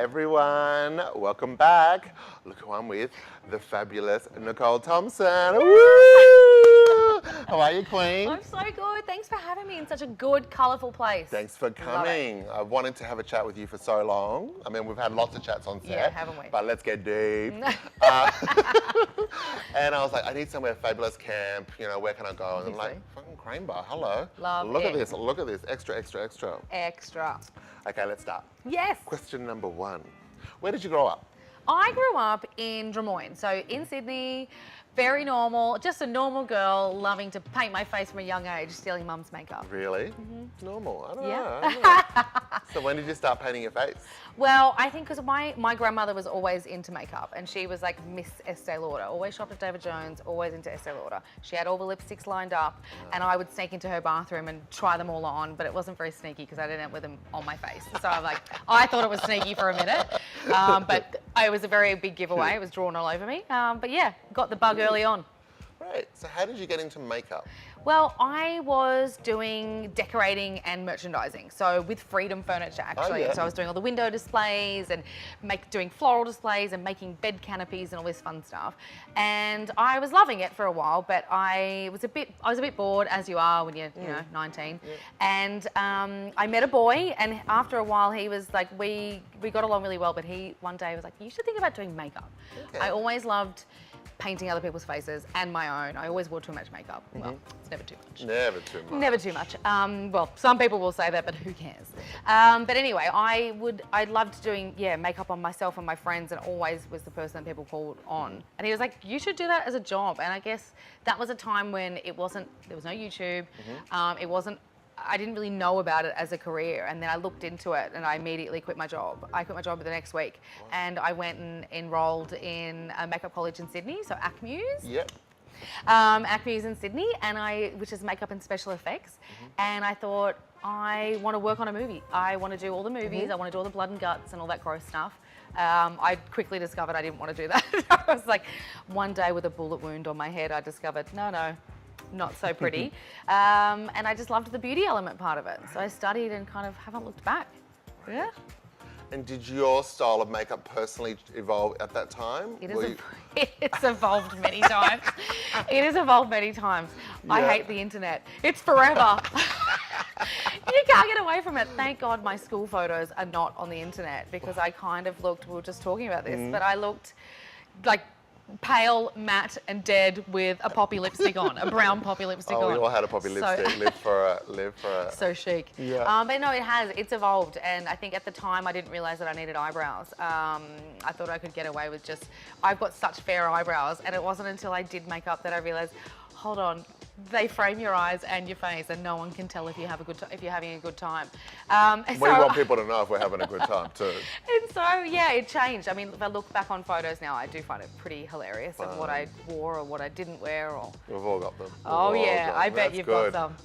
Hi everyone, welcome back. Look who I'm with, the fabulous Nicole Thompson. Woo! How are you, Queen? I'm so good. Thanks for having me in such a good, colourful place. Thanks for coming. I wanted to have a chat with you for so long. I mean, we've had lots of chats on set. Yeah, haven't we? But let's get deep. And I was like, I need somewhere fabulous camp. You know, where can I go? And I'm like, fucking Crane Bar. Hello. Love Look it. at this. Look at this. Extra, extra, extra. Extra. Okay, let's start. Yes. Question number one. Where did you grow up? I grew up in Drummoyne, so in Sydney, very normal, just a normal girl loving to paint my face from a young age, stealing mum's makeup. Really? Mm-hmm. Normal. I don't Yeah. know. So when did you start painting your face? Well, I think because my grandmother was always into makeup, and she was like Miss Estee Lauder, always shopped at David Jones, always into Estee Lauder. She had all the lipsticks lined up, and I would sneak into her bathroom and try them all on, but it wasn't very sneaky because I didn't end up with them on my face. So I'm like, I thought it was sneaky for a minute, but it was a very big giveaway. It was drawn all over me. But yeah, got the bug early on. Right. So how did you get into makeup? Well, I was doing decorating and merchandising, so with Freedom Furniture actually. Oh, yeah. So I was doing all the window displays and doing floral displays and making bed canopies and all this fun stuff. And I was loving it for a while, but I was a bit bored, as you are when you're 19. Yeah. And I met a boy, and after a while he was like, we got along really well, but he one day was like, you should think about doing makeup. Okay. I always loved painting other people's faces and my own. I always wore too much makeup. Well, it's never too much. Never too much. Never too much. Well, some people will say that, but who cares? But anyway, I loved doing makeup on myself and my friends, and always was the person that people called on. And he was like, you should do that as a job. And I guess that was a time when there was no YouTube. I didn't really know about it as a career, and then I looked into it and I immediately quit my job. I quit my job the next week. Wow. And I went and enrolled in a makeup college in Sydney, so ACMUS. Yep. ACMUS in Sydney, which is makeup and special effects. And I thought, I want to work on a movie. I want to do all the movies. I want to do all the blood and guts and all that gross stuff. I quickly discovered I didn't want to do that. I was like, one day with a bullet wound on my head, I discovered, no, not so pretty. And I just loved the beauty element part of it. So I studied and kind of haven't looked back. Yeah. And did your style of makeup personally evolve at that time? It's evolved many times. It has evolved many times. Yeah. I hate the internet. It's forever. You can't get away from it. Thank God my school photos are not on the internet, because I kind of looked, we were just talking about this, but I looked like pale, matte and dead with a poppy lipstick on, a brown poppy lipstick on. We all had a poppy lipstick, live for a... So chic. Yeah. But no, it's evolved, and I think at the time I didn't realise that I needed eyebrows. I thought I could get away with I've got such fair eyebrows, and it wasn't until I did makeup that I realised, hold on, they frame your eyes and your face, and no one can tell if you're having a good time. We want people to know if we're having a good time too. And so yeah, it changed. I mean, if I look back on photos now, I do find it pretty hilarious of what I wore or what I didn't wear. Or we've all got them. Oh yeah, I bet you've got some.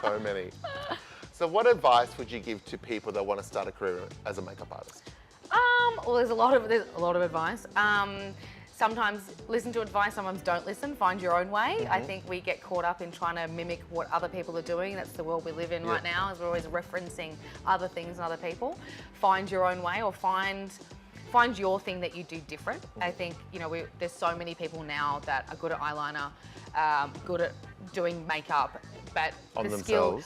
So many. So what advice would you give to people that want to start a career as a makeup artist? Well, there's a lot of advice. Sometimes listen to advice, sometimes don't listen, find your own way. I think we get caught up in trying to mimic what other people are doing. That's the world we live in right now, is we're always referencing other things and other people. Find your own way, or find your thing that you do different. I think, there's so many people now that are good at eyeliner, good at doing makeup, but on themselves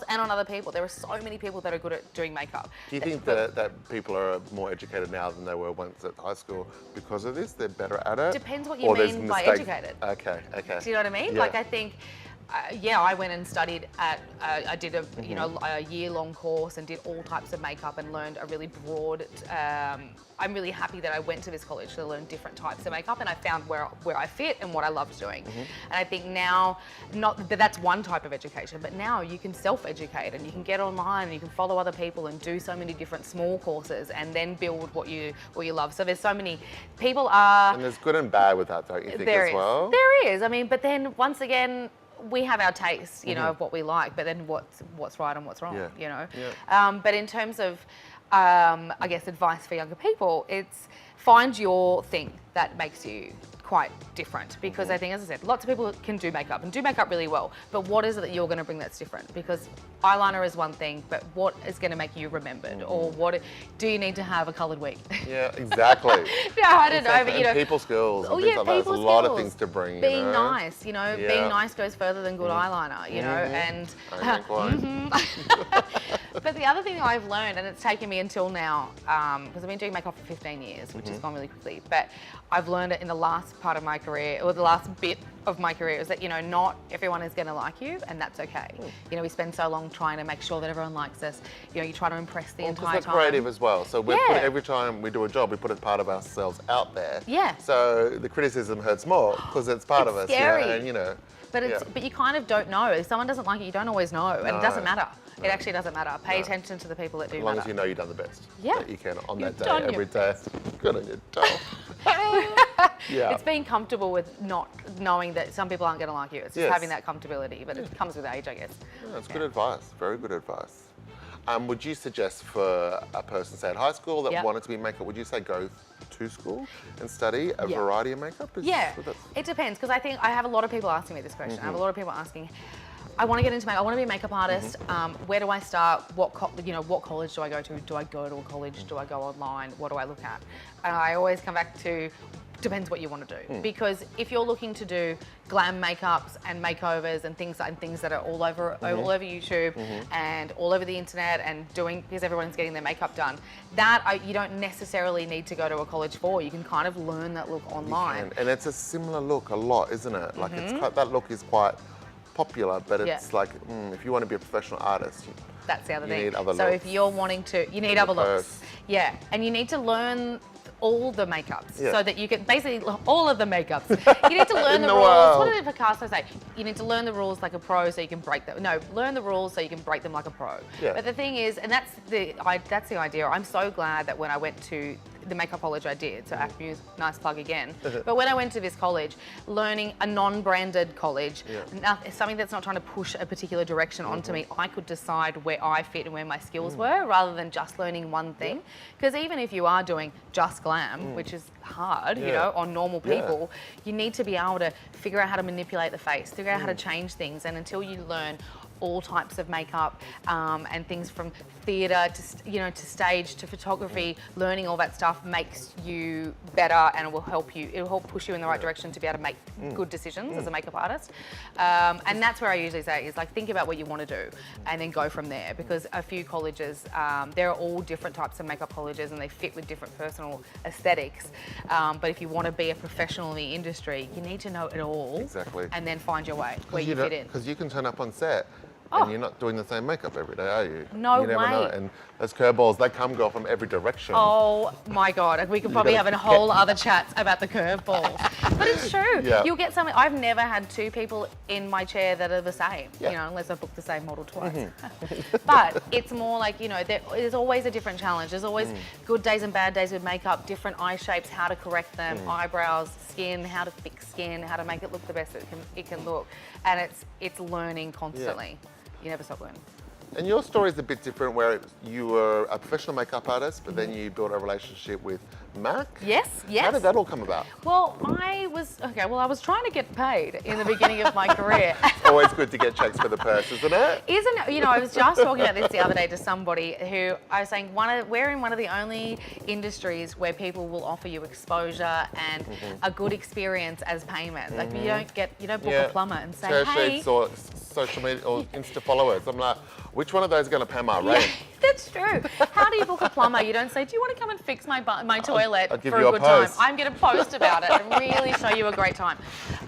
and on other people. There are so many people that are good at doing makeup. Do you think that people are more educated now than they were once at high school because of this? They're better at it? Depends what you mean by educated. Okay. Do you know what I mean? Yeah. Like, I think, I went and studied at, I did a year-long course and did all types of makeup and learned a really broad, I'm really happy that I went to this college to learn different types of makeup, and I found where I fit and what I loved doing. And I think now, not that that's one type of education, but now you can self-educate and you can get online and you can follow other people and do so many different small courses and then build what you love. So there's so many people are... And there's good and bad with that, don't you think, as well? There is. I mean, but then once again, we have our tastes, of what we like, but then what's right and what's wrong, But in terms of, I guess, advice for younger people, it's find your thing that makes you quite different because I think, as I said, lots of people can do makeup and do makeup really well, but what is it that you're going to bring that's different? Because eyeliner is one thing, but what is going to make you remembered, or what do you need to have a coloured wig? Yeah, exactly. No, I don't know, but you know, people skills. Oh And yeah, things like that. people There's a lot of skills. things to bring. Being you know? nice, you know, being nice goes further than good eyeliner, you know, and. But the other thing that I've learned, and it's taken me until now, because I've been doing makeup for 15 years, which has gone really quickly, but I've learned it in the last part of my career, or the last bit of my career, is that, you know, not everyone is going to like you, and that's okay. You know, we spend so long trying to make sure that everyone likes us. You know, you try to impress the entire time. We're creative as well, so we put, every time we do a job, we put a part of ourselves out there. Yeah. So the criticism hurts more because it's part of us. Scary. You know, and, you know. But it's but you kind of don't know. If someone doesn't like it, you don't always know, and it doesnesn't matter. It actually doesn't matter. Pay attention to the people that do As long matter. as you know you've done the best. Yeah. That you can on You've that done day, your every day. Good on you, doll. Yeah. It's being comfortable with not knowing that some people aren't going to like you. It's just Yes. having that comfortability, but it comes with age, I guess. Yeah, that's good advice. Very good advice. Would you suggest for a person, say at high school, that wanted to be makeup, would you say go to school and study a variety of makeup? It depends, because I think I have a lot of people asking me this question. I have a lot of people asking, I want to get into makeup. I want to be a makeup artist. Where do I start? What college do I go to? Do I go to a college? Do I go online? What do I look at? And I always come back to depends what you want to do. Because if you're looking to do glam makeups and makeovers and things that are all over YouTube and all over the internet and because everyone's getting their makeup done, you don't necessarily need to go to a college for. You can kind of learn that look online. And it's a similar look a lot, isn't it? Like it's quite, that look is quite popular, but it's like if you want to be a professional artist, that's the other thing. You need other so looks. if you're wanting to, you need other looks. Yeah, and you need to learn all the makeups so that you can basically all of the makeups. You need to learn the rules. World. What did Picasso say? You need to learn the rules like a pro so you can break them. No, learn the rules so you can break them like a pro. Yeah. But the thing is, and that's the idea. I'm so glad that when I went to the makeup college I did, so ACMU's, nice plug again. But when I went to this college, learning a non-branded college, something that's not trying to push a particular direction onto me, I could decide where I fit and where my skills were, rather than just learning one thing. Because even if you are doing just glam, which is hard, you know, on normal people, you need to be able to figure out how to manipulate the face, figure out how to change things, and until you learn all types of makeup and things from theatre to stage to photography, learning all that stuff makes you better, and it will help push you in the right direction to be able to make good decisions as a makeup artist. And that's where I usually say is like, think about what you want to do and then go from there, because a few colleges, there are all different types of makeup colleges and they fit with different personal aesthetics. But if you want to be a professional in the industry, you need to know it all. Exactly. And then find your way where you fit in. Because you can turn up on set and you're not doing the same makeup every day, are you? No you never way. know. And those curveballs, they go from every direction. Oh my God, we could probably have a whole other chat about the curveballs. But it's true. Yeah. You'll get something. I've never had two people in my chair that are the same, you know, unless I book the same model twice. But it's more like, you know, there's always a different challenge. There's always good days and bad days with makeup, different eye shapes, how to correct them, eyebrows, skin, how to fix skin, how to make it look the best it can look. And it's learning constantly. You never stop learning. And your story is a bit different, where you were a professional makeup artist, but then you built a relationship with Mac. Yes. How did that all come about? Well, I was trying to get paid in the beginning of my career. It's always good to get checks for the purse, isn't it? Isn't it? You know, I was just talking about this the other day to somebody who I was saying we're in one of the only industries where people will offer you exposure and a good experience as payment. Like you don't book a plumber and say, hey. Sheets or social media or Insta followers. I'm like, which one of those is going to pay my rent? That's true. How do you book a plumber? You don't say, do you want to come and fix my toilet I'll give for you a good post. time? I'm going to post about it and really show you a great time.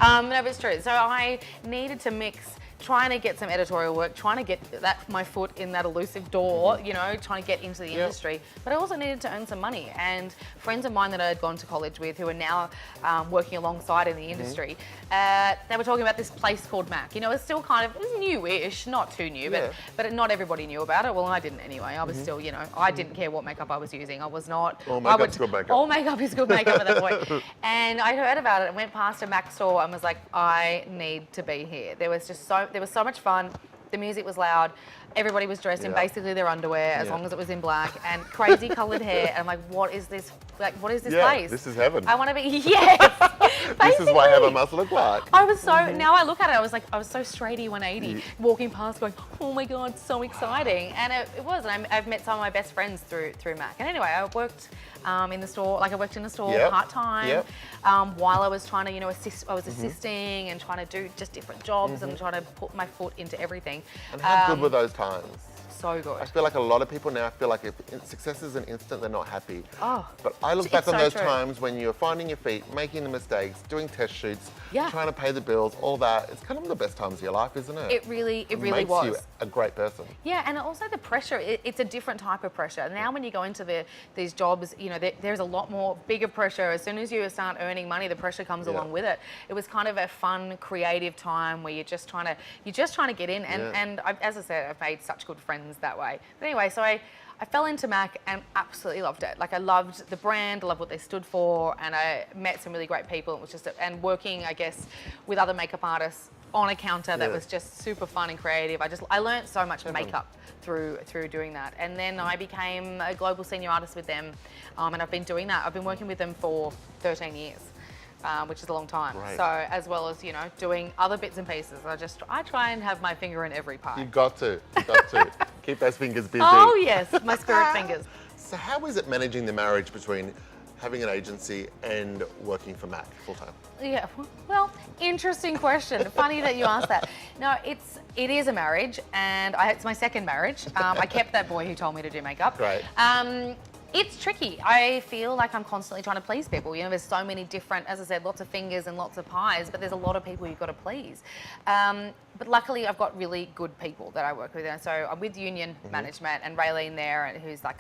No, but it's true. So I needed to mix trying to get some editorial work, trying to get my foot in that elusive door, you know, trying to get into the industry. But I also needed to earn some money. And friends of mine that I had gone to college with who are now working alongside in the industry, they were talking about this place called Mac. You know, it's still kind of newish, not too new, but not everybody knew about it. Well, I didn't anyway. I was still, you know, I didn't care what makeup I was using. I was not. All makeup's good makeup. All makeup is good makeup at that point. And I heard about it and went past a Mac store and was like, I need to be here. There was so much fun. The music was loud. Everybody was dressed in basically their underwear, as long as it was in black, and crazy coloured hair. And I'm like, what is this? Like, what is this place? This is heaven. I want to be, yes. This is what heaven must look like. I was so, now I look at it, I was so straighty 180, walking past going, oh my God, so exciting. And it was, and I've met some of my best friends through MAC. And anyway, I worked in the store, I worked in the store part-time while I was trying to, I was assisting and trying to do just different jobs and trying to put my foot into everything. And how good were those times? So good. I feel like a lot of people now feel like if success is an instant, they're not happy. Oh, but I look back on those times when you're finding your feet, making the mistakes, doing test shoots, trying to pay the bills, all that. It's kind of the best times of your life, isn't it? It really was. Makes you a great person. Yeah, and also the pressure. It's a different type of pressure. Now, when you go into these jobs, there's a lot more bigger pressure. As soon as you start earning money, the pressure comes along with it. It was kind of a fun, creative time where you're just trying to get in. And as I said, I've made such good friends that way. But anyway, so I fell into MAC and absolutely loved it. Like, I loved the brand, I loved what they stood for, and I met some really great people. It was just, and working, I guess, with other makeup artists on a counter that was just super fun and creative. I learned so much makeup through doing that. And then I became a global senior artist with them, and I've been doing that. I've been working with them for 13 years. Which is a long time. Right. So, as well as, doing other bits and pieces, I try and have my finger in every pie. You've got to. Keep those fingers busy. Oh yes, my spirit fingers. So how is it managing the marriage between having an agency and working for MAC full time? Yeah, well, interesting question. Funny that you asked that. No, it is a marriage, and it's my second marriage. I kept that boy who told me to do makeup. Right. It's tricky. I feel like I'm constantly trying to please people. There's so many different, as I said, lots of fingers and lots of pies, but there's a lot of people you've got to please. But luckily, I've got really good people that I work with. And so I'm with Union Management, and Raylene there, who's like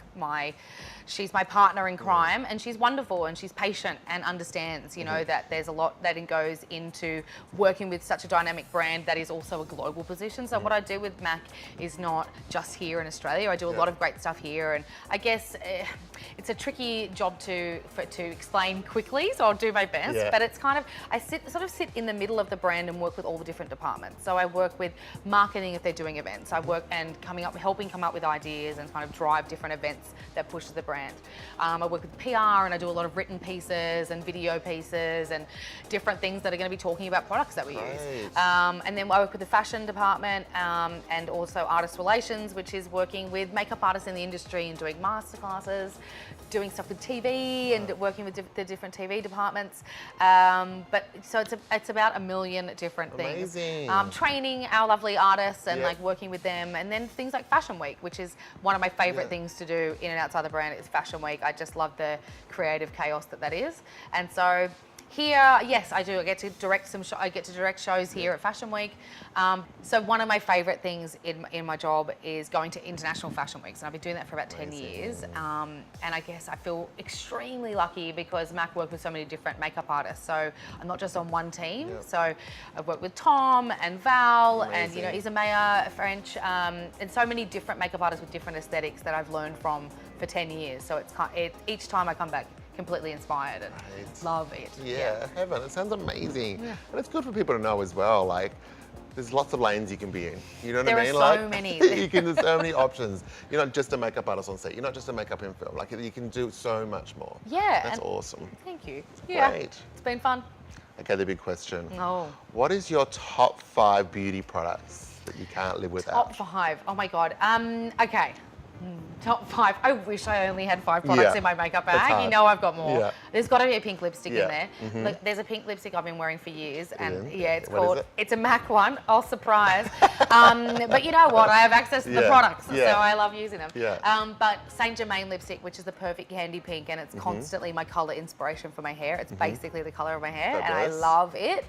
she's my partner in crime, and she's wonderful, and she's patient and understands, that there's a lot that goes into working with such a dynamic brand that is also a global position. So what I do with MAC is not just here in Australia. I do a lot of great stuff here, and I guess it's a tricky job to explain quickly, so I'll do my best. But it's kind of, I sort of sit in the middle of the brand and work with all the different departments. So I work with marketing if they're doing events. I work and helping come up with ideas and kind of drive different events that push the brand. I work with PR, and I do a lot of written pieces and video pieces and different things that are going to be talking about products that we use. And then I work with the fashion department and also artist relations, which is working with makeup artists in the industry and doing masterclasses, doing stuff with TV and working with the different TV departments. But so it's about a million different things. Training our lovely artists and like working with them, and then things like Fashion Week, which is one of my favorite things to do in and outside the brand. It's Fashion Week. I just love the creative chaos that is. And so here, yes, I do. I get to direct shows here at Fashion Week. So one of my favourite things in my job is going to international fashion weeks, and I've been doing that for about 10 years. And I guess I feel extremely lucky because MAC work with so many different makeup artists. So I'm not just on one team. So I've worked with Tom and Val and Isabella, French, and so many different makeup artists with different aesthetics that I've learned from for 10 years. So each time I come back completely inspired and love it. Yeah, heaven. It sounds amazing. Yeah. And it's good for people to know as well, like, there's lots of lanes you can be in. You know what I mean? There are so many. There's so many options. You're not just a makeup artist on set. You're not just a makeup in film. Like, you can do so much more. Yeah. That's awesome. Thank you. Great. It's been fun. Okay, the big question. Oh. What is your top 5 beauty products that you can't live without? Top 5. Oh my God. Okay. Top 5. I wish I only had 5 products in my makeup bag. I've got more. Yeah. There's got to be a pink lipstick in there. Look, there's a pink lipstick I've been wearing for years, and it's called. It's a MAC one. Oh, surprise! But you know what? I have access to the products, so I love using them. But Saint Germain lipstick, which is the perfect candy pink, and it's constantly my color inspiration for my hair. It's basically the color of my hair, and I love it.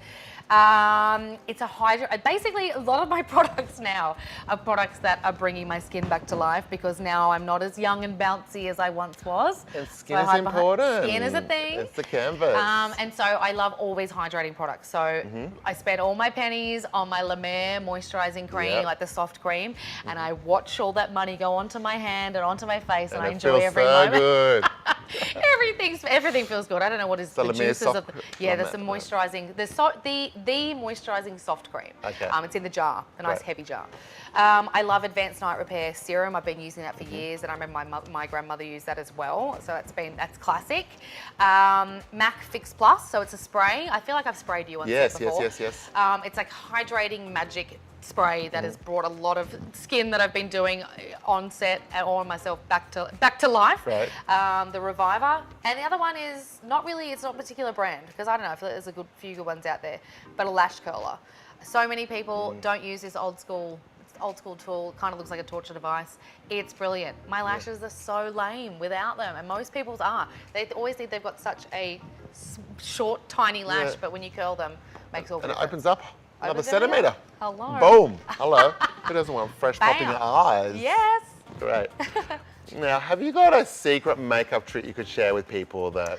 It's a hydro. Basically, a lot of my products now are products that are bringing my skin back to life because now I'm not as young and bouncy as I once was. And skin is important. Skin is a thing. It's the canvas. And so I love always hydrating products. So I spend all my pennies on my La Mer moisturizing cream, like the soft cream, and I watch all that money go onto my hand and onto my face, and I enjoy every moment. Good. everything feels good. I don't know what is the juices of the, there's some moisturising. The moisturising soft cream. Okay. It's in the jar, a nice heavy jar. I love Advanced Night Repair Serum. I've been using that for years, and I remember my grandmother used that as well. So that's classic. MAC Fix Plus, so it's a spray. I feel like I've sprayed you on set before. Yes. It's like hydrating magic spray that has brought a lot of skin that I've been doing on set or myself back to life. Right. The Reviver, and the other one is it's not a particular brand because I don't know. I feel like there's a few good ones out there, but a lash curler. So many people don't use this old school tool. Kind of looks like a torture device. It's brilliant. My lashes are so lame without them, and most people's are. They always think they've got such a short, tiny lash, but when you curl them, makes all the difference. And it opens up another centimetre. Hello. Boom. Hello. Who doesn't want fresh pop in your eyes? Yes. Great. Now, have you got a secret makeup trick you could share with people that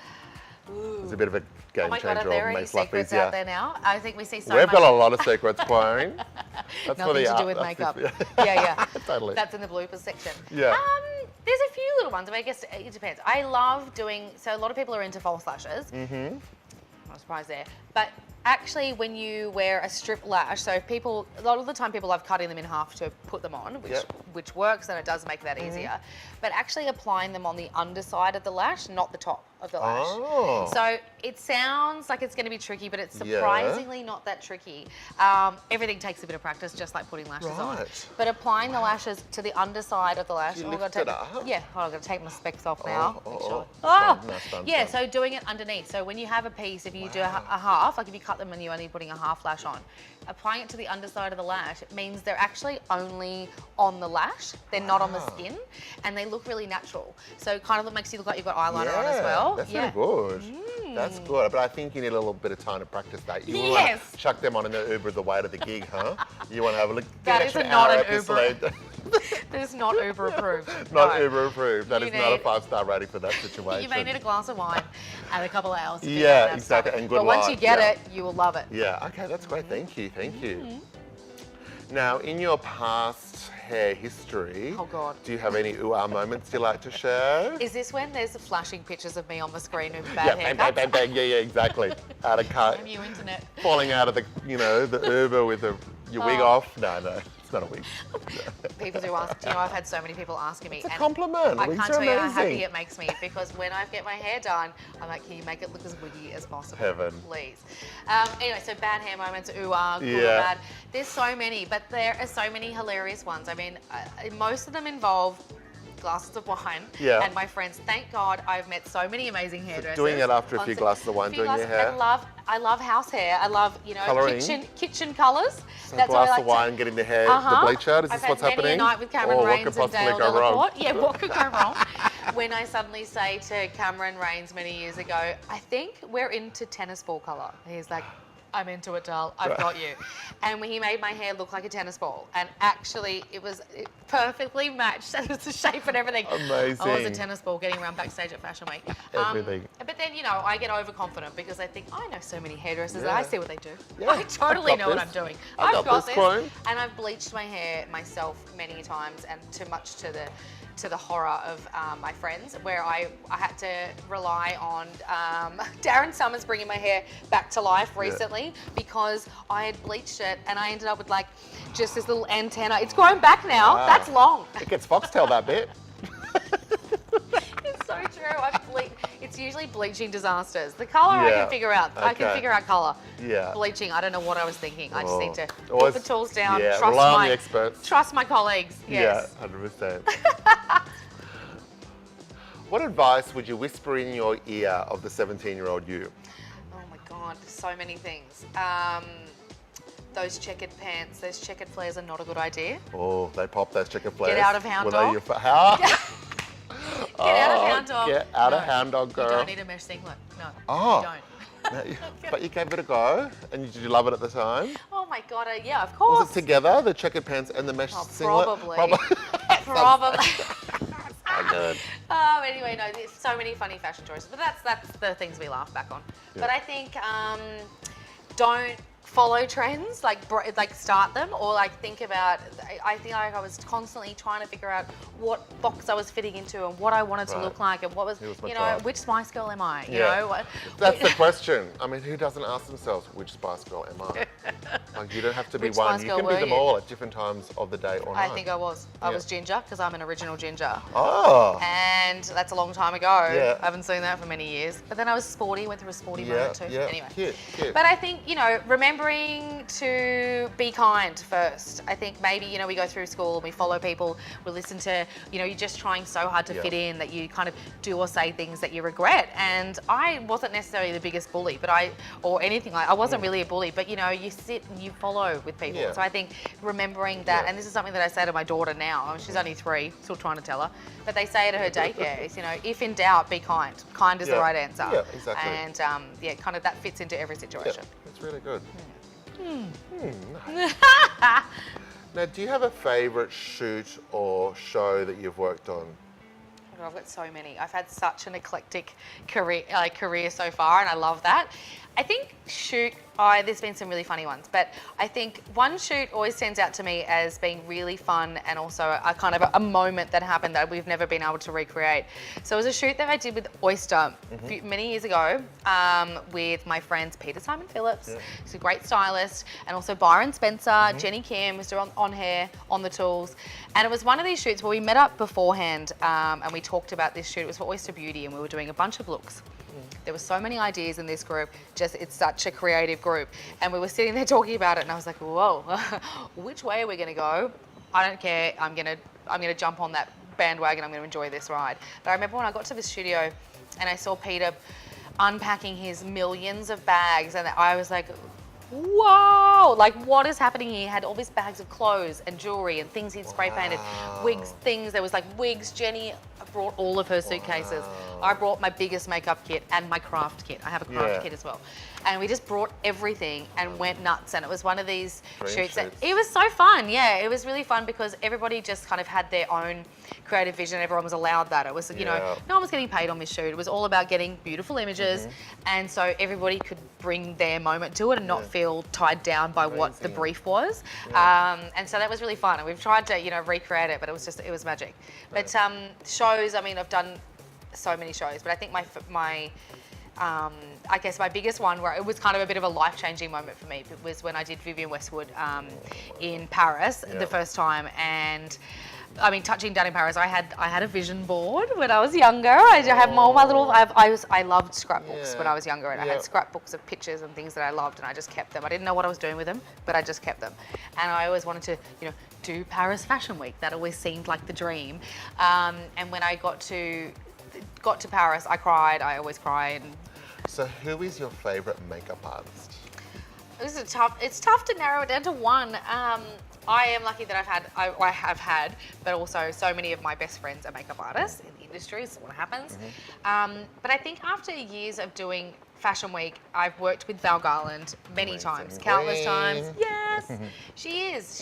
is a bit of a game changer or makes life easier? Secrets out there now? I think we see so We've much. got a lot of secrets, Queen. That's Nothing to do with makeup. Yeah. Totally. That's in the bloopers section. Yeah. There's a few little ones. I mean, I guess it depends. I love doing, so a lot of people are into false lashes. Mm-hmm. Not surprised there. But actually, when you wear a strip lash, so a lot of the time people love cutting them in half to put them on, which works and it does make that easier. But actually applying them on the underside of the lash, not the top of the lash. Oh. So it sounds like it's going to be tricky, but it's surprisingly not that tricky. Everything takes a bit of practice, just like putting lashes on. But applying the lashes to the underside of the lash. You lift it up? Yeah, I'm going to take my specs off now. So doing it underneath. So when you have a piece, if you do a half, like if you cut them and you're only putting a half lash on, applying it to the underside of the lash, it means they're actually only on the lash. They're not on the skin, and they look really natural. So it kind of makes you look like you've got eyeliner on as well. That's really good. That's good. But I think you need a little bit of time to practice that. You want to chuck them on in the Uber the way to the gig, huh? You want to have a look. That is not an Uber. That is not Uber approved. Not Uber approved. That is not a 5-star rating for that situation. You may need a glass of wine and a couple of hours. Yeah, exactly. And good But once you get it, you will love it. Yeah. Okay, that's great. Thank you. Now, in your past hair history, do you have any ooh-ah moments you like to share? Is this when there's flashing pictures of me on the screen with bad haircuts? Bang. Yeah, exactly. Out of cut. Damn you, internet. Falling out of the Uber with your wig off. No, it's not a wig. People do ask. Do you know, I've had so many people asking me. It's a compliment. I can't tell you how happy it makes me because when I get my hair done, I'm like, can you make it look as wiggy as possible? Heaven. Please. Anyway, so bad hair moments, ooh-ah, cool or bad. There's so many, but there are so many hilarious ones. I mean, most of them involve glasses of wine and my friends. Thank God I've met so many amazing hairdressers. Doing it after a few glasses of wine doing your hair. I love house hair. I love, kitchen colours. So that's glass of wine, getting the hair, the bleach out. Is this what's happening? I've had many a night with Cameron Rains and Dale wrong? Yeah, what could go wrong? When I suddenly say to Cameron Rains many years ago, I think we're into tennis ball colour. He's like, I'm into it, Dal. I've got you. And he made my hair look like a tennis ball. And actually, it perfectly matched. It was the shape and everything. Amazing. I was a tennis ball getting around backstage at Fashion Week. Everything. But then, I get overconfident because I think, I know so many hairdressers and I see what they do. Yeah, I totally know what I'm doing. I've got this. And I've bleached my hair myself many times, and too much to the horror of my friends, where I had to rely on Darren Summers bringing my hair back to life recently because I had bleached it and I ended up with just this little antenna. It's grown back now. Wow. That's long. It gets foxtail that bit. It's so true. It's usually bleaching disasters. The colour I can figure out. Okay. I can figure out colour. Yeah. Bleaching, I don't know what I was thinking. I just need to put the tools down. Yeah, rely on the experts. Trust my colleagues. Yes. Yeah, 100%. What advice would you whisper in your ear of the 17-year-old you? Oh my God, so many things. Those checkered pants, those checkered flares are not a good idea. Oh, they pop those checkered flares. Get out of Hound Dog. Get out of Hound Dog. Get out of Hound Dog, girl. You don't need a mesh singlet. No, you don't. But you gave it a go, and did you love it at the time? Oh my God, yeah, of course. Was it together, the checkered pants and the mesh singlet? Probably. So good. Anyway, no, there's so many funny fashion choices, but that's the things we laugh back on. Yeah. But I think don't follow trends, like start them, or like think about. I think like I was constantly trying to figure out what box I was fitting into and what I wanted to look like and what was, you know, which Spice Girl am I? You know, that's the question. I mean, who doesn't ask themselves which Spice Girl am I? Like, you don't have to be one. You can be them all at different times of the day or night. I think I was. I was ginger because I'm an original ginger. Oh. And that's a long time ago. I haven't seen that for many years. But then I was sporty, went through a sporty moment too. Anyway. Cute. But I think, you know, remembering to be kind first. I think maybe, you know, we go through school and we follow people, we listen to, you know, you're just trying so hard to fit in that you kind of do or say things that you regret. And I wasn't necessarily the biggest bully, but I wasn't really a bully, but you know, you sit and you follow with people. So I think remembering that, and this is something that I say to my daughter now, she's only 3, still trying to tell her, but they say it at her daycare, is, you know, if in doubt, be kind. Kind is the right answer. Yeah, exactly. And kind of that fits into every situation. It's really good. Nice. Now, do you have a favourite shoot or show that you've worked on? Oh, I've got so many. I've had such an eclectic career so far, and I love that. I think there's been some really funny ones, but I think one shoot always stands out to me as being really fun and also a kind of a moment that happened that we've never been able to recreate. So it was a shoot that I did with Oyster many years ago with my friends Peter Simon Phillips, who's a great stylist, and also Byron Spencer, Jenny Kim, who's on hair, on the tools. And it was one of these shoots where we met up beforehand and we talked about this shoot. It was for Oyster Beauty, and we were doing a bunch of looks. There were so many ideas in this group, it's such a creative group. And we were sitting there talking about it and I was like, whoa, which way are we gonna go? I don't care, I'm gonna jump on that bandwagon, I'm gonna enjoy this ride. But I remember when I got to the studio and I saw Peter unpacking his millions of bags and I was like, whoa, like what is happening here? He had all these bags of clothes and jewelry and things he'd spray painted, wigs, things, there was like wigs. Jenny brought all of her suitcases. I brought my biggest makeup kit and my craft kit. I have a craft kit as well. And we just brought everything and went nuts. And it was one of these shoots that, it was so fun. Yeah, it was really fun because everybody just kind of had their own creative vision. Everyone was allowed that. It was, you know, no one was getting paid on this shoot. It was all about getting beautiful images. And so everybody could bring their moment to it and not feel tied down by what the brief was. And so that was really fun. And we've tried to, you know, recreate it, but it was magic. But shows, I mean, I've done so many shows, but I think I guess my biggest one where it was kind of a bit of a life-changing moment for me was when I did Vivienne Westwood in Paris the first time. And I mean, touching down in Paris, I had a vision board when I was younger. I had all my little. I loved scrapbooks when I was younger, and I had scrapbooks of pictures and things that I loved, and I just kept them. I didn't know what I was doing with them, but I just kept them. And I always wanted to, you know, do Paris Fashion Week. That always seemed like the dream. And when I got to Paris, I cried. I always cry. And so, who is your favourite makeup artist? It's tough to narrow it down to one. I am lucky that I have had, but also so many of my best friends are makeup artists in the industry. It's what happens. But I think after years of doing Fashion Week, I've worked with Val Garland many times, countless times. Yes, she is.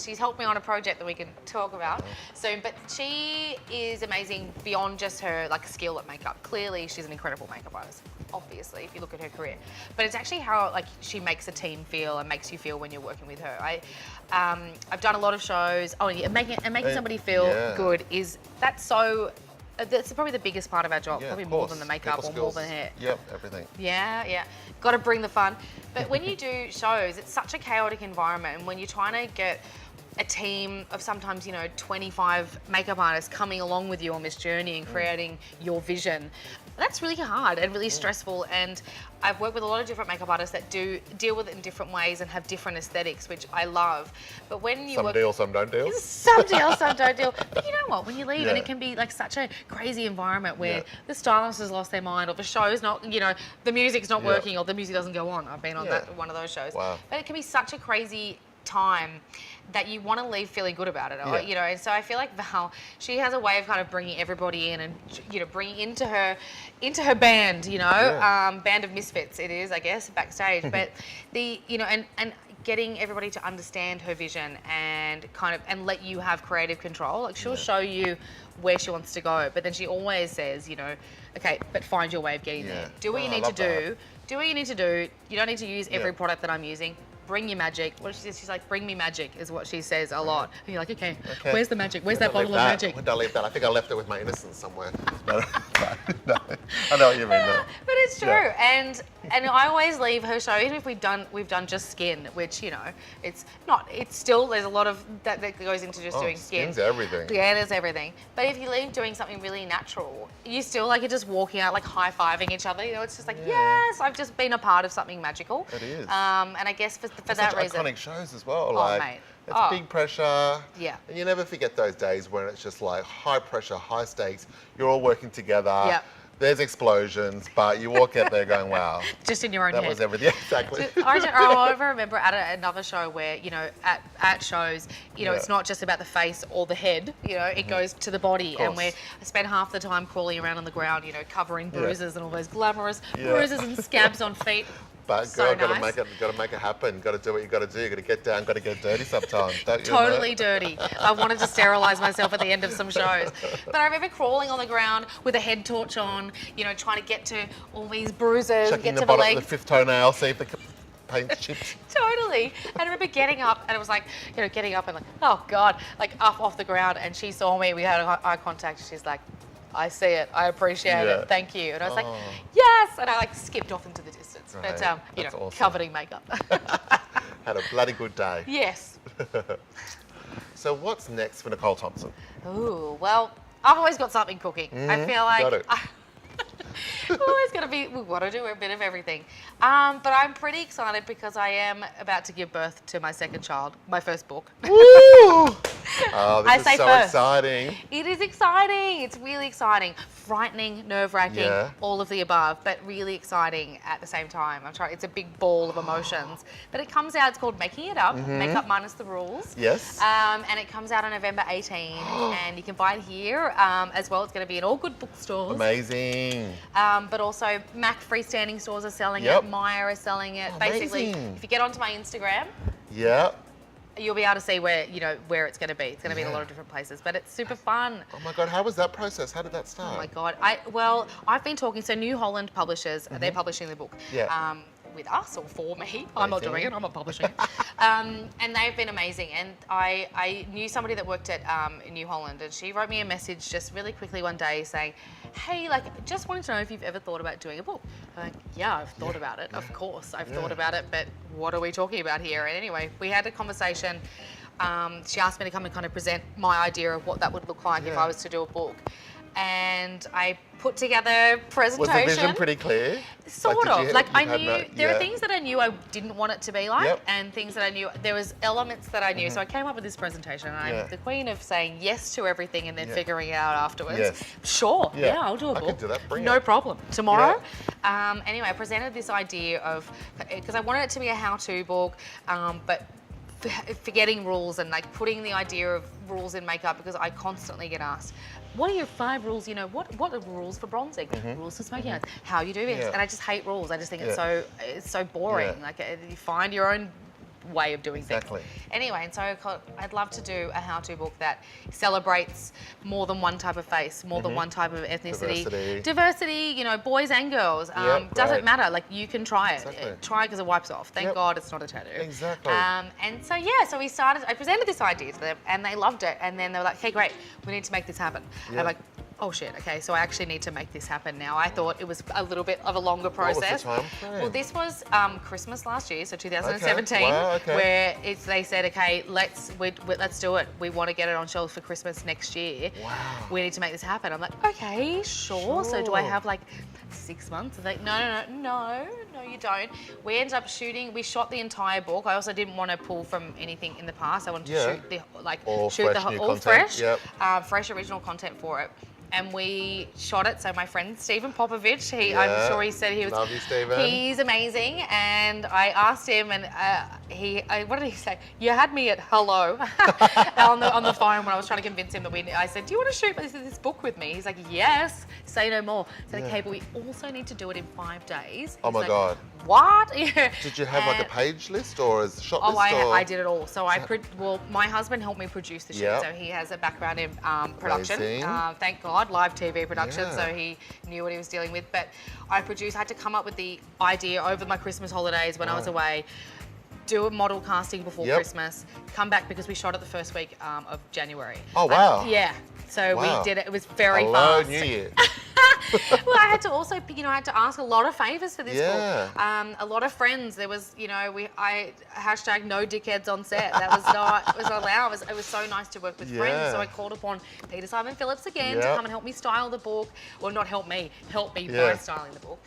She's helped me on a project that we can talk about soon. But she is amazing beyond just her like skill at makeup. Clearly, she's an incredible makeup artist. Obviously, if you look at her career, but it's actually how like she makes a team feel and makes you feel when you're working with her. I've done a lot of shows. Oh, yeah, making somebody feel good that's probably the biggest part of our job. Probably more than the makeup or more than hair. Yep, everything. Yeah. Got to bring the fun. But when you do shows, it's such a chaotic environment, and when you're trying to get a team of sometimes, you know, 25 makeup artists coming along with you on this journey and creating your vision, that's really hard and really stressful. And I've worked with a lot of different makeup artists that do deal with it in different ways and have different aesthetics, which I love. But when you some deal, some don't deal. Some deal, some don't deal. But you know what? When you leave, and it can be like such a crazy environment where the stylist has lost their mind, or the show's not, you know, the music's not working, or the music doesn't go on. I've been on one of those shows. Wow. But it can be such a crazy time that you want to leave feeling good about it, you know. And so I feel like Val, she has a way of kind of bringing everybody in and, you know, bringing into her band, you know, band of misfits it is, I guess, backstage. But you know, and getting everybody to understand her vision and kind of and let you have creative control. Like she'll show you where she wants to go, but then she always says, you know, okay, but find your way of getting there. Do what you need to do. Do what you need to do. You don't need to use every product that I'm using. bring your magic. What she says, she's like, bring me magic is what she says a lot. And you're like, okay. Where's the magic? Where's that bottle of magic? Where did I leave that? I think I left it with my innocence somewhere. No, I know what you mean though. But it's true. And I always leave her show, even if we've done just skin, which, you know, it's still, there's a lot of that goes into just doing skin. Skin's everything. Yeah, it is everything. But if you leave doing something really natural, you still like, you're just walking out like high-fiving each other. You know, it's just like, yes, I've just been a part of something magical. It is. And I guess for that reason. Iconic shows as well. Mate. It's big pressure. Yeah. And you never forget those days when it's just like high pressure, high stakes. You're all working together. Yep. There's explosions, but you walk out there going, wow. Just in your own head. That was everything. Exactly. I remember at another show where, you know, at shows, you know, it's not just about the face or the head, you know, it goes to the body. And I spend half the time crawling around on the ground, you know, covering bruises and all those glamorous bruises and scabs on feet. But so girl, nice. gotta make it happen. Gotta do what you gotta do. You gotta get down, gotta get dirty sometimes. Don't you? Totally dirty. I wanted to sterilise myself at the end of some shows. But I remember crawling on the ground with a head torch on, you know, trying to get to all these bruises, checking get the to the bottom legs. of the fifth toenail, see if the paint chips. Totally. And I remember getting up, and it was like, you know, getting up and like, oh God, like up off the ground. And she saw me, we had eye contact. She's like, I see it, I appreciate it, thank you. And I was like, yes! And I like skipped off into the distance. Right. But, you know, awesome. covered in makeup. Had a bloody good day. Yes. So what's next for Nicole Thompson? Ooh, well, I've always got something cooking. I feel like Got it. I'm always going to be, we want to do a bit of everything. But I'm pretty excited because I am about to give birth to my second child, my first book. Woo! Oh, this is so exciting. It is exciting. It's really exciting. Frightening, nerve-wracking, all of the above, but really exciting at the same time. It's a big ball of emotions. But it comes out, it's called Making It Up, Makeup Minus the Rules. Yes. And it comes out on November 18, and you can buy it here as well. It's going to be in all good bookstores. Amazing. But also Mac freestanding stores are selling it, Maya is selling it. Basically, if you get onto my Instagram, you'll be able to see where it's going to be. It's going to be in a lot of different places, but it's super fun. Oh my God, how was that process? How did that start? Oh my God, I've been talking, so New Holland publishers, they're publishing the book. With us or for me. I'm not doing it, I'm not publishing it. And they've been amazing. And I knew somebody that worked at New Holland, and she wrote me a message just really quickly one day saying, hey, like, just wanted to know if you've ever thought about doing a book. I'm like, yeah, I've thought about it. Of course, I've thought about it, but what are we talking about here? And anyway, we had a conversation. She asked me to come and kind of present my idea of what that would look like if I was to do a book. And I put together a presentation. Was the vision pretty clear? Sort of. Like I knew, there are things that I knew I didn't want it to be like, and things that I knew, there was elements that I knew. So I came up with this presentation, and I'm the queen of saying yes to everything and then figuring it out afterwards. Sure, I'll do a book. I could do that, bring no it. problem. Tomorrow. Anyway, I presented this idea of, because I wanted it to be a how-to book, but forgetting rules and like putting the idea of rules in makeup, because I constantly get asked, what are your 5 rules? You know, what are the rules for bronzing? Rules for smoking eyes? How you do this? And I just hate rules. I just think it's so boring. Like you find your own way of doing things. Anyway, and so I'd love to do a how-to book that celebrates more than one type of face, more than one type of ethnicity. Diversity, you know, boys and girls. Doesn't matter. Like, you can try it. Try it because it wipes off. Thank God it's not a tattoo. And so, so we started, I presented this idea to them and they loved it. And then they were like, hey, great, we need to make this happen. I'm like, oh shit, okay, so I actually need to make this happen now. I thought it was a little bit of a longer process. What was the time frame? Well, this was Christmas last year, so 2017, where they said, okay, let's do it. We want to get it on shelves for Christmas next year. We need to make this happen. I'm like, okay, sure. So do I have like 6 months? They're like, no, you don't. We ended up shooting, we shot the entire book. I also didn't want to pull from anything in the past. I wanted to shoot all fresh, fresh original content for it. And we shot it. So my friend Stephen Popovich, I'm sure he said he was. Love you, Stephen. He's amazing. And I asked him, and what did he say? You had me at hello on the phone when I was trying to convince him that I said, do you want to shoot this book with me? He's like, yes. Say no more. I said, okay, but we also need to do it in 5 days. Oh my God. What? Did you have like a page list or a shot list? I did it all. So my husband helped me produce the shoot. So he has a background in production. Thank God, live TV production. So he knew what he was dealing with. But I had to come up with the idea over my Christmas holidays when I was away do a model casting before Yep. Christmas, come back because we shot it the first week of January. Oh, wow. Yeah. So Wow. we did it. It was very Hello, fast. New Year. Well, I had to also, you know, I had to ask a lot of favors for this Yeah. book. A lot of friends. There was, you know, I hashtag no dickheads on set. That was not allowed. It was so nice to work with friends. Yeah. So I called upon Peter Simon Phillips again to Yep. come and help me style the book. Well, not help me by Yeah. styling the book.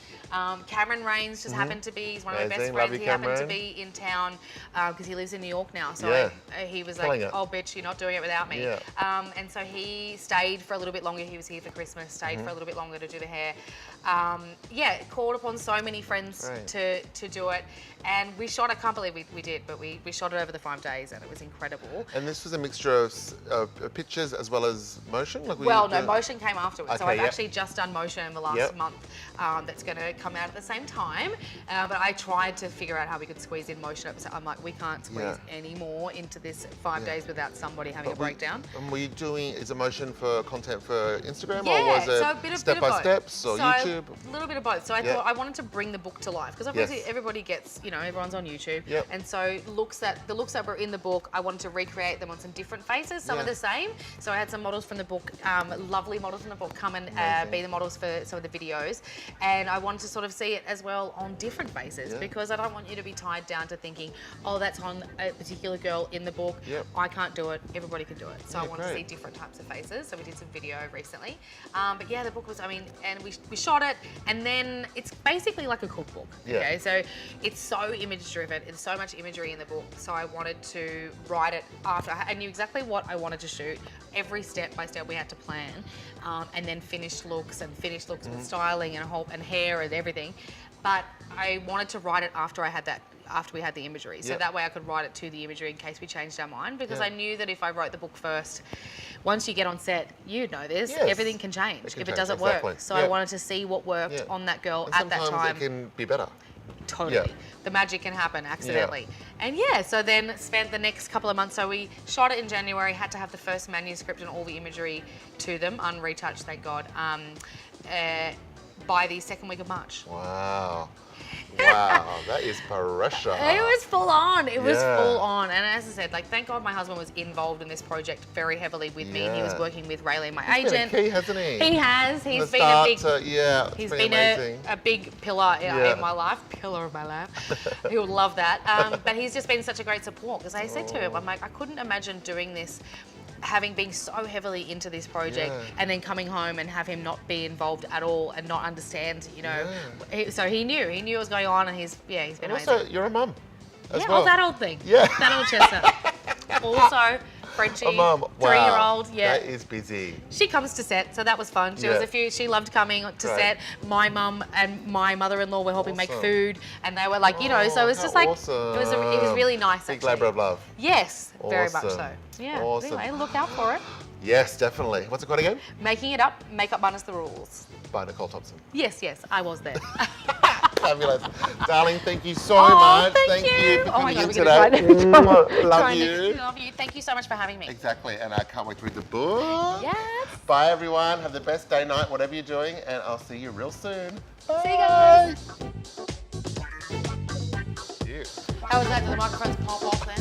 Cameron Rains just happened to be, he's one of my best Amazing. friends. Love you, He happened to Cameron. be in town because he lives in New York now. So Yeah. he was Killing like, it. oh, bitch, you're not doing it without me. Yeah. And so he stayed for a little bit longer. He was here for Christmas, stayed for a little bit longer to do the hair. Yeah, called upon so many friends Great. to do it. And we shot, I can't believe we did, but we shot it over the 5 days and it was incredible. And this was a mixture of pictures as well as motion? Like Well, no, motion came afterwards. So Okay, I've yep. actually just done motion in the last Yep. month. That's going to come out at the same time. But I tried to figure out how we could squeeze in motion. I'm like, we can't squeeze any more into this 5 days without somebody having a breakdown. And were you doing, is it motion for content for Instagram Yeah, or was it so a bit of step by both. steps or So YouTube? A little bit of both. So I thought I wanted to bring the book to life because obviously Yes. everybody gets, you know, everyone's on YouTube. Yep. And so the looks that were in the book, I wanted to recreate them on some different faces. Some are the same. So I had some models from the book, lovely models from the book, come and be the models for some of the videos. And I wanted to sort of see it as well on different faces because I don't want you to be tied down to thinking, oh, that's on a particular girl in the book. Yep. I can't do it. Everybody can do it. So I wanted to great. see different types of faces. So we did some video recently. But yeah, the book was, I mean, and we shot it, and then it's basically like a cookbook. Yeah. Okay, so it's so image driven. It's so much imagery in the book. So I wanted to write it after. I knew exactly what I wanted to shoot. Every step by step we had to plan, and then finished looks with styling and hair and everything. But I wanted to write it after we had the imagery. So that way I could write it to the imagery in case we changed our mind because I knew that if I wrote the book first, once you get on set, you know this, everything can change if it doesn't work. So I wanted to see what worked on that girl And at that time. sometimes it can be better. Totally. Yeah. The magic can happen accidentally. And yeah, so then spent the next couple of months. So we shot it in January, had to have the first manuscript and all the imagery to them, unretouched, thank God, by the second week of March. Wow. Wow, that is pressure. It was full on. It was full on. And as I said, like, thank God my husband was involved in this project very heavily with me. He was working with Rayleigh, my agent. He's been a key, hasn't he? He has. He's been a big. He's been a big pillar in my life. Pillar of my life. He'll love that. But he's just been such a great support because I said to him, I'm like, I couldn't imagine doing this, having been so heavily into this project and then coming home and have him not be involved at all and not understand, you know. So he knew what was going on, and he's been And amazing. also, you're a mum as Yeah, well. oh, that old thing. Yeah. That old chestnut. Also, Frenchie, A mum. Wow. 3-year-old. Yeah. That is busy. She comes to set, so that was fun. There was a few. She loved coming to set. My mum and my mother-in-law were helping make food, and they were like, you know. So it was just like it was really nice. Big actually. labour of love. Yes, very much Awesome. so. Yeah. Awesome. Anyway, look out for it. Yes, definitely. What's it called again? Making it up, makeup minus the rules. By Nicole Thompson. Yes, I was there. Fabulous. Darling, thank you so Oh, much. thank you. you for Oh my coming in God, today. we're gonna Love you. Love you. Thank you so much for having me. Exactly, and I can't wait to read the book. Yes. Bye, everyone. Have the best day, night, whatever you're doing, and I'll see you real soon. Bye. See you guys. Cute. How was that? Did the microphones pop off then?